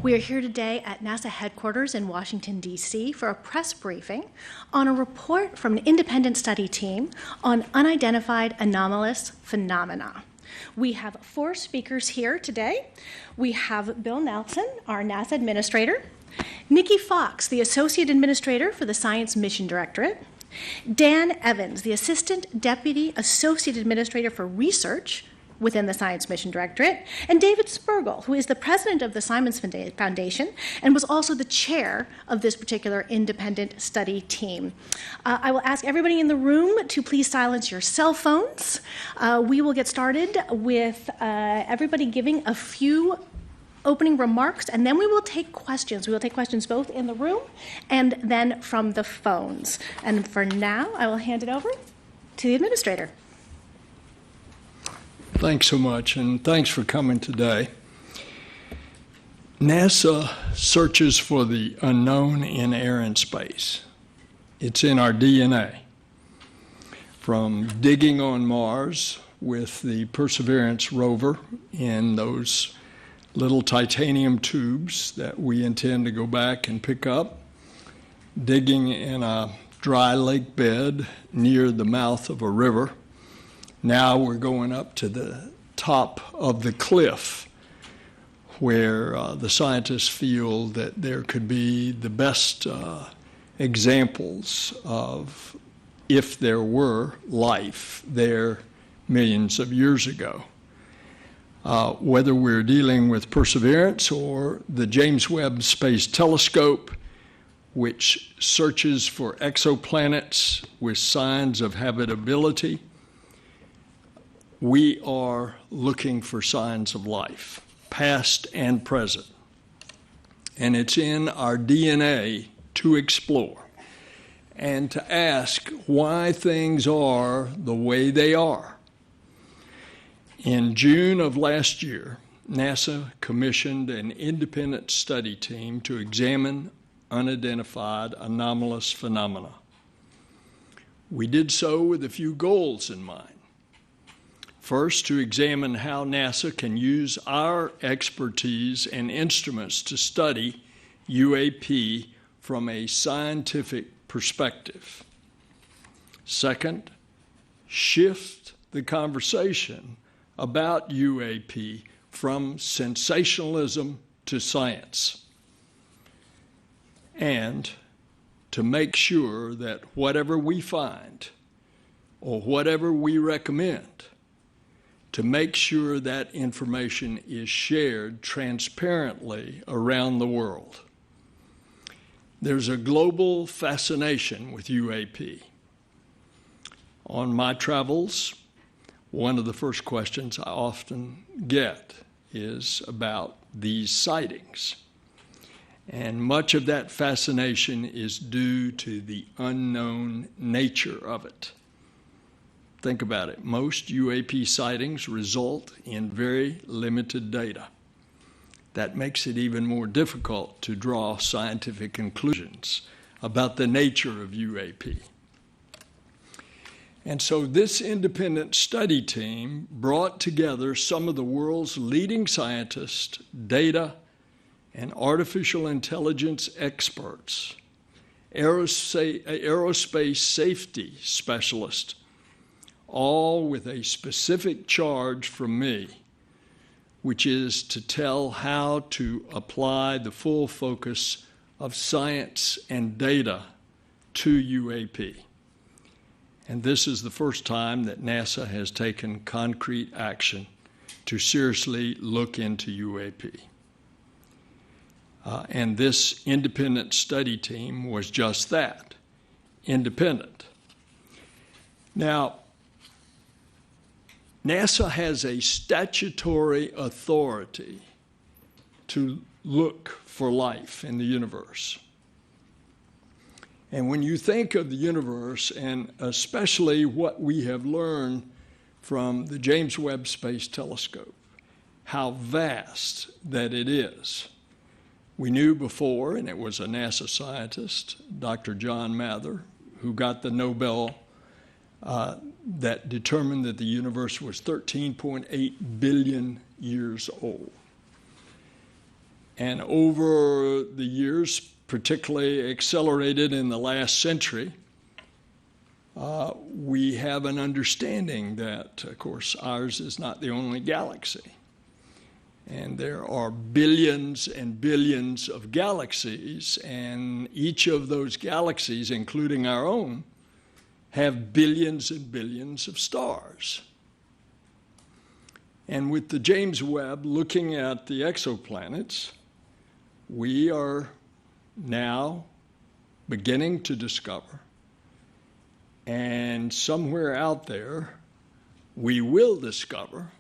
We are here today at NASA headquarters in Washington, D.C. for a press briefing on a report from an independent study team on unidentified anomalous phenomena. We have 4 speakers here today. We have Bill Nelson, our NASA administrator, Nikki Fox, the Associate Administrator for the Science Mission Directorate, Dan Evans, the Assistant Deputy Associate Administrator for Research within the Science Mission Directorate, and David Spergel, who is the President of the Simons Foundation and was also the chair of this particular independent study team. I will ask everybody in the room to please silence your cell phones. We will get started with everybody giving a few opening remarks, and then we will take questions. We will take questions both in the room and then from the phones. And for now, I will hand it over to the administrator. Thanks so much, and thanks for coming today. NASA searches for the unknown in air and space. It's in our DNA. From digging on Mars with the Perseverance rover in those little titanium tubes that we intend to go back and pick up, digging in a dry lake bed near the mouth of a river. Now we're going up to the top of the cliff where the scientists feel that there could be the best examples of if there were life there millions of years ago. Whether we're dealing with Perseverance or the James Webb Space Telescope, which searches for exoplanets with signs of habitability, we are looking for signs of life, past and present. And it's in our DNA to explore and to ask why things are the way they are. In June of last year, NASA commissioned an independent study team to examine unidentified anomalous phenomena. We did so with a few goals in mind. First, to examine how NASA can use our expertise and instruments to study UAP from a scientific perspective. Second, shift the conversation about UAP from sensationalism to science, and to make sure that whatever we find or whatever we recommend, to make sure that information is shared transparently around the world. There's a global fascination with UAP. On my travels, one of the first questions I often get is about these sightings. And much of that fascination is due to the unknown nature of it. Think about it. Most UAP sightings result in very limited data. That makes it even more difficult to draw scientific conclusions about the nature of UAP. And so this independent study team brought together some of the world's leading scientists, data, and artificial intelligence experts, aerospace safety specialists, all with a specific charge from me, which is to tell how to apply the full focus of science and data to UAP. And this is the first time that NASA has taken concrete action to seriously look into UAP. And this independent study team was just that, independent. Now, NASA has a statutory authority to look for life in the universe. And when you think of the universe, and especially what we have learned from the James Webb Space Telescope, how vast that it is. We knew before, and it was a NASA scientist, Dr. John Mather, who got the Nobel that determined that the universe was 13.8 billion years old. And over the years, particularly accelerated in the last century, we have an understanding that, of course, ours is not the only galaxy. And there are billions and billions of galaxies, and each of those galaxies, including our own, have billions and billions of stars. And with the James Webb looking at the exoplanets, we are now beginning to discover, and somewhere out there, we will discover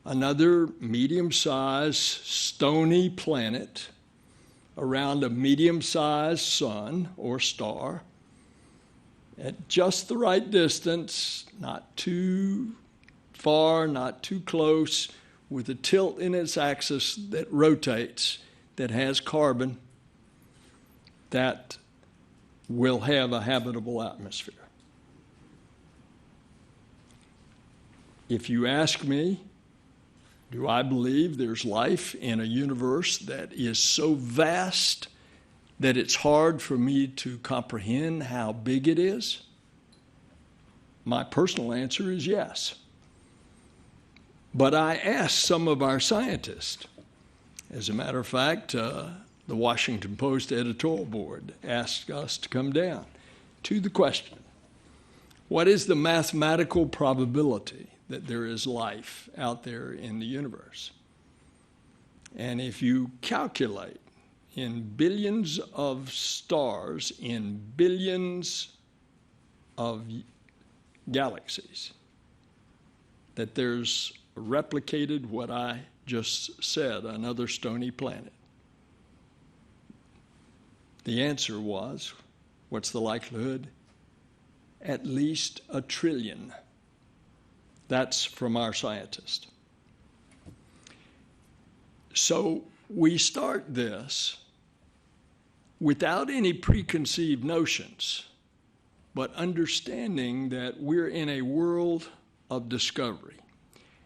another medium-sized stony planet around a medium-sized sun or star at just the right distance, not too far, not too close, with a tilt in its axis that rotates, that has carbon, that will have a habitable atmosphere. If you ask me, do I believe there's life in a universe that is so vast that it's hard for me to comprehend how big it is? My personal answer is yes. But I asked some of our scientists. As a matter of fact, the Washington Post editorial board asked us to come down to the question, what is the mathematical probability that there is life out there in the universe? And if you calculate in billions of stars, in billions of galaxies, that there's replicated what I just said, another stony planet. The answer was, what's the likelihood? At least 1 trillion. That's from our scientist. So we start this without any preconceived notions, but understanding that we're in a world of discovery.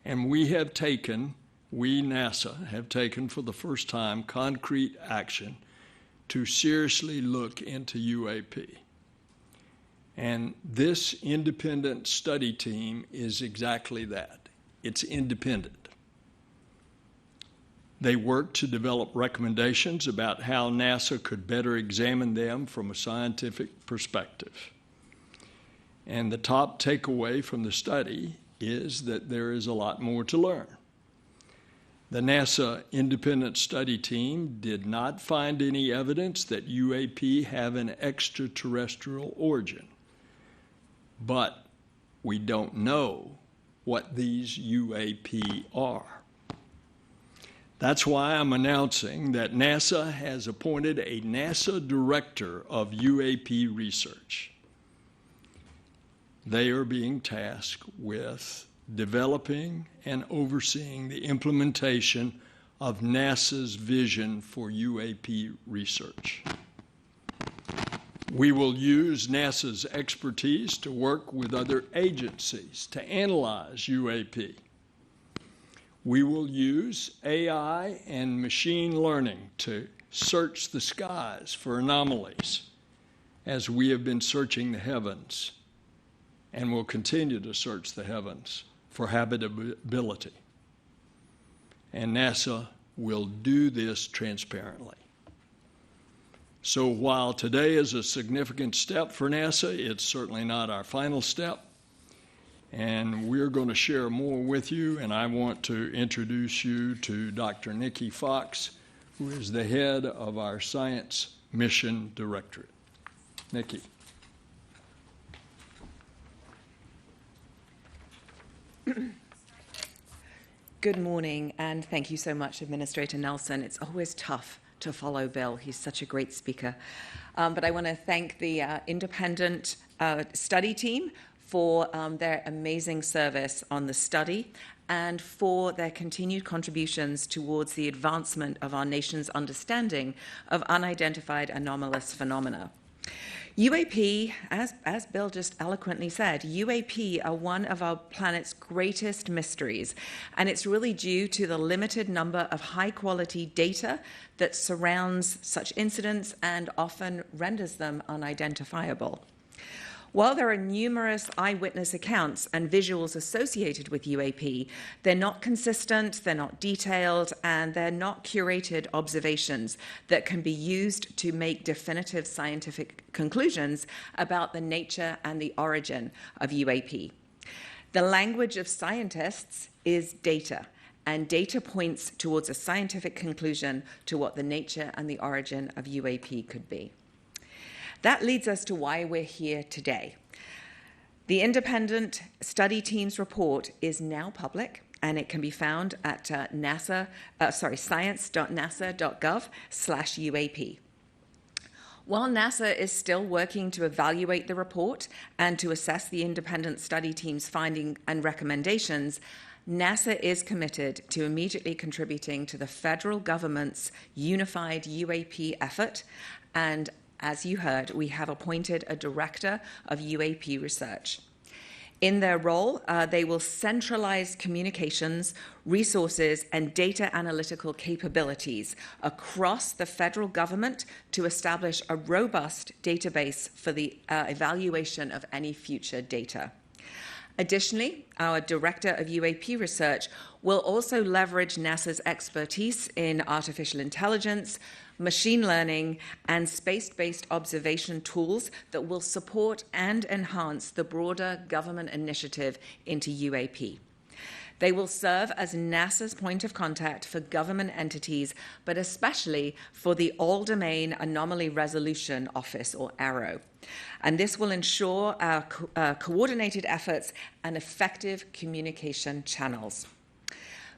And we, NASA, have taken for the first time concrete action to seriously look into UAP. And this independent study team is exactly that. It's independent. They work to develop recommendations about how NASA could better examine them from a scientific perspective. And the top takeaway from the study is that there is a lot more to learn. The NASA independent study team did not find any evidence that UAP have an extraterrestrial origin. But we don't know what these UAP are. That's why I'm announcing that NASA has appointed a NASA director of UAP research. They are being tasked with developing and overseeing the implementation of NASA's vision for UAP research. We will use NASA's expertise to work with other agencies to analyze UAP. We will use AI and machine learning to search the skies for anomalies, as we have been searching the heavens and will continue to search the heavens for habitability. And NASA will do this transparently. So while today is a significant step for NASA, it's certainly not our final step. And we're going to share more with you, and I want to introduce you to Dr. Nikki Fox, who is the head of our Science Mission Directorate. Nikki. Good morning, and thank you so much, Administrator Nelson. It's always tough to follow Bill. He's such a great speaker. But I want to thank the independent study team for their amazing service on the study and for their continued contributions towards the advancement of our nation's understanding of unidentified anomalous phenomena. UAP, as Bill just eloquently said, UAP are one of our planet's greatest mysteries, and it's really due to the limited number of high-quality data that surrounds such incidents and often renders them unidentifiable. While there are numerous eyewitness accounts and visuals associated with UAP, they're not consistent, they're not detailed, and they're not curated observations that can be used to make definitive scientific conclusions about the nature and the origin of UAP. The language of scientists is data, and data points towards a scientific conclusion to what the nature and the origin of UAP could be. That leads us to why we're here today. The independent study team's report is now public, and it can be found at science.nasa.gov/UAP. While NASA is still working to evaluate the report and to assess the independent study team's findings and recommendations, NASA is committed to immediately contributing to the federal government's unified UAP effort, and as you heard, we have appointed a director of UAP research. In their role, they will centralize communications, resources, and data analytical capabilities across the federal government to establish a robust database for the evaluation of any future data. Additionally, our Director of UAP Research will also leverage NASA's expertise in artificial intelligence, machine learning, and space-based observation tools that will support and enhance the broader government initiative into UAP. They will serve as NASA's point of contact for government entities, but especially for the All-Domain Anomaly Resolution Office, or AARO. And this will ensure our coordinated efforts and effective communication channels.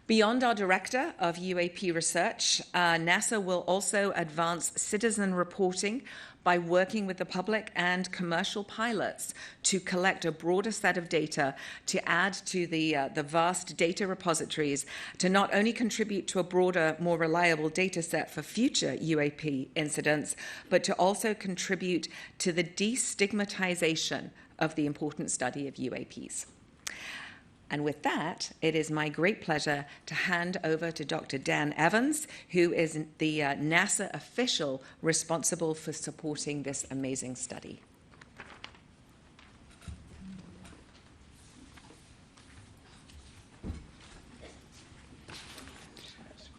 Beyond our Director of UAP Research, NASA will also advance citizen reporting by working with the public and commercial pilots to collect a broader set of data to add to the vast data repositories to not only contribute to a broader, more reliable data set for future UAP incidents, but to also contribute to the destigmatization of the important study of UAPs. And with that, it is my great pleasure to hand over to Dr. Dan Evans, who is the NASA official responsible for supporting this amazing study.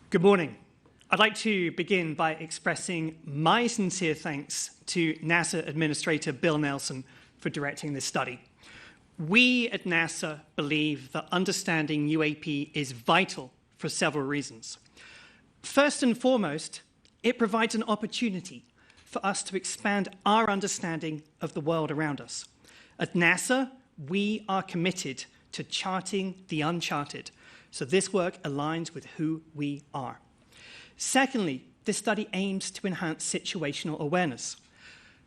Good morning. I'd like to begin by expressing my sincere thanks to NASA Administrator Bill Nelson for directing this study. We at NASA believe that understanding UAP is vital for several reasons. First and foremost, it provides an opportunity for us to expand our understanding of the world around us. At NASA, we are committed to charting the uncharted, so this work aligns with who we are. Secondly, this study aims to enhance situational awareness.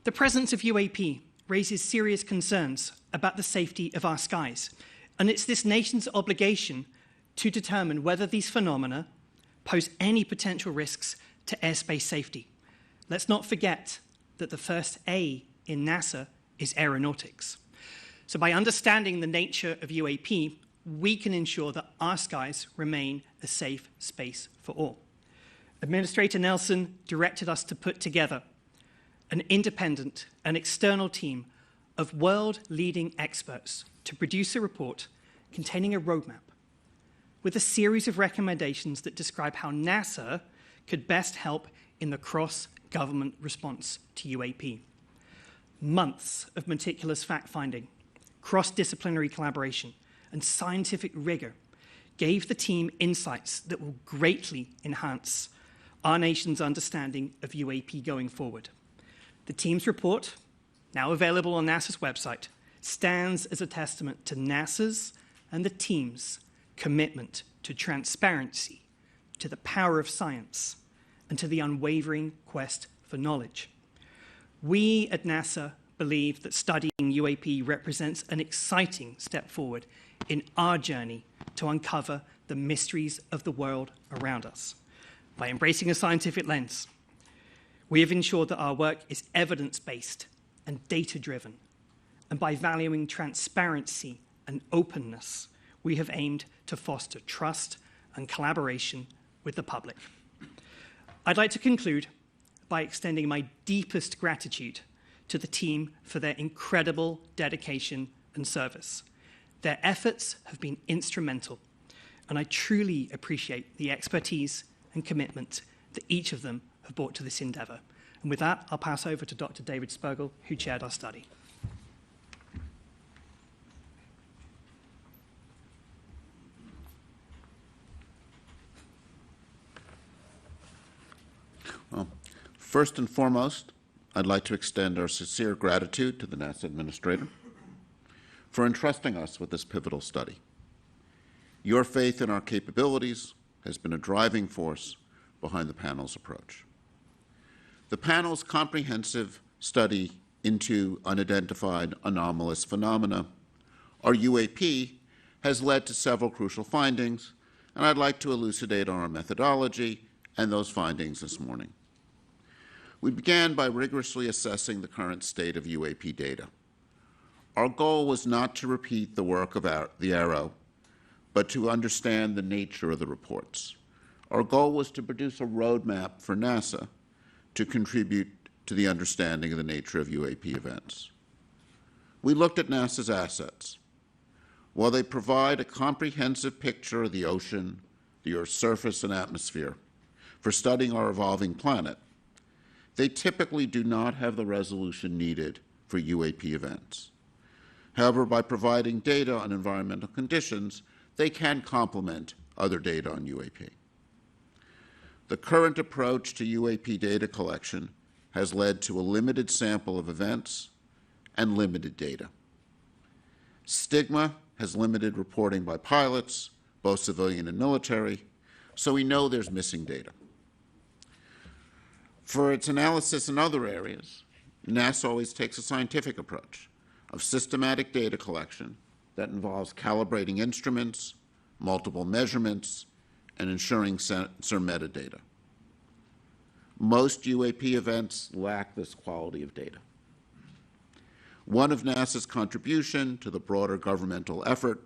The presence of UAP raises serious concerns about the safety of our skies, and it's this nation's obligation to determine whether these phenomena pose any potential risks to airspace safety. Let's not forget that the first A in NASA is aeronautics. So by understanding the nature of UAP, we can ensure that our skies remain a safe space for all. Administrator Nelson directed us to put together an independent and external team of world-leading experts to produce a report containing a roadmap with a series of recommendations that describe how NASA could best help in the cross-government response to UAP. Months of meticulous fact-finding, cross-disciplinary collaboration, and scientific rigor gave the team insights that will greatly enhance our nation's understanding of UAP going forward. The team's report, now available on NASA's website, stands as a testament to NASA's and the team's commitment to transparency, to the power of science, and to the unwavering quest for knowledge. We at NASA believe that studying UAP represents an exciting step forward in our journey to uncover the mysteries of the world around us. By embracing a scientific lens, we have ensured that our work is evidence-based and data-driven. And by valuing transparency and openness, we have aimed to foster trust and collaboration with the public. I'd like to conclude by extending my deepest gratitude to the team for their incredible dedication and service. Their efforts have been instrumental, and I truly appreciate the expertise and commitment that each of them have brought to this endeavor. And with that, I'll pass over to Dr. David Spergel, who chaired our study. Well, first and foremost, I'd like to extend our sincere gratitude to the NASA Administrator for entrusting us with this pivotal study. Your faith in our capabilities has been a driving force behind the panel's approach. The panel's comprehensive study into unidentified anomalous phenomena, or UAP, has led to several crucial findings, and I'd like to elucidate on our methodology and those findings this morning. We began by rigorously assessing the current state of UAP data. Our goal was not to repeat the work of the ARROW, but to understand the nature of the reports. Our goal was to produce a roadmap for NASA to contribute to the understanding of the nature of UAP events. We looked at NASA's assets. While they provide a comprehensive picture of the ocean, the Earth's surface and atmosphere for studying our evolving planet, they typically do not have the resolution needed for UAP events. However, by providing data on environmental conditions, they can complement other data on UAP. The current approach to UAP data collection has led to a limited sample of events and limited data. Stigma has limited reporting by pilots, both civilian and military, so we know there's missing data. For its analysis in other areas, NASA always takes a scientific approach of systematic data collection that involves calibrating instruments, multiple measurements, and ensuring sensor metadata. Most UAP events lack this quality of data. One of NASA's contribution to the broader governmental effort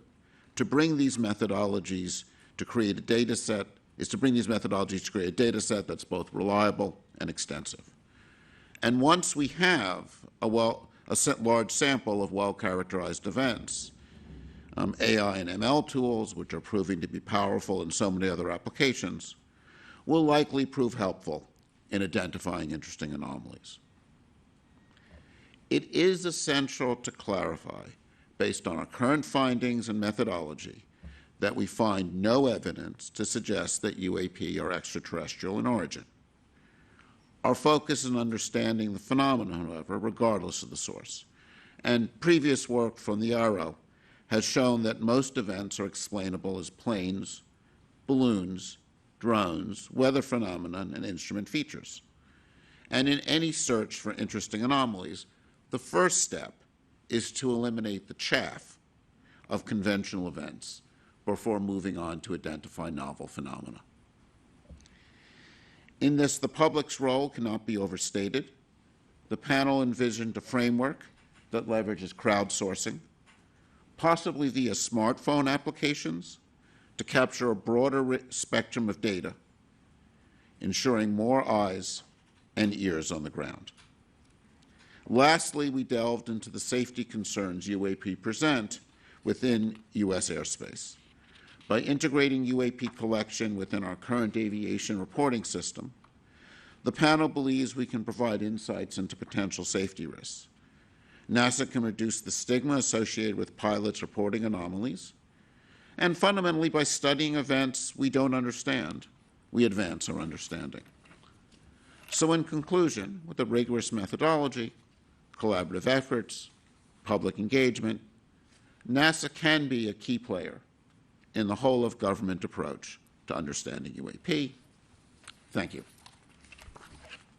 to bring these methodologies to create a data set is to bring these methodologies to create a data set that's both reliable and extensive. And once we have a large sample of well-characterized events, AI and ML tools, which are proving to be powerful in so many other applications, will likely prove helpful in identifying interesting anomalies. It is essential to clarify, based on our current findings and methodology, that we find no evidence to suggest that UAP are extraterrestrial in origin. Our focus is on understanding the phenomenon, however, regardless of the source. And previous work from the ARROW has shown that most events are explainable as planes, balloons, drones, weather phenomena, and instrument features. And in any search for interesting anomalies, the first step is to eliminate the chaff of conventional events before moving on to identify novel phenomena. In this, the public's role cannot be overstated. The panel envisioned a framework that leverages crowdsourcing, possibly via smartphone applications, to capture a broader spectrum of data, ensuring more eyes and ears on the ground. Lastly, we delved into the safety concerns UAP present within U.S. airspace. By integrating UAP collection within our current aviation reporting system, the panel believes we can provide insights into potential safety risks. NASA can reduce the stigma associated with pilots reporting anomalies, and fundamentally, by studying events we don't understand, we advance our understanding. So in conclusion, with a rigorous methodology, collaborative efforts, public engagement, NASA can be a key player in the whole of government approach to understanding UAP. Thank you.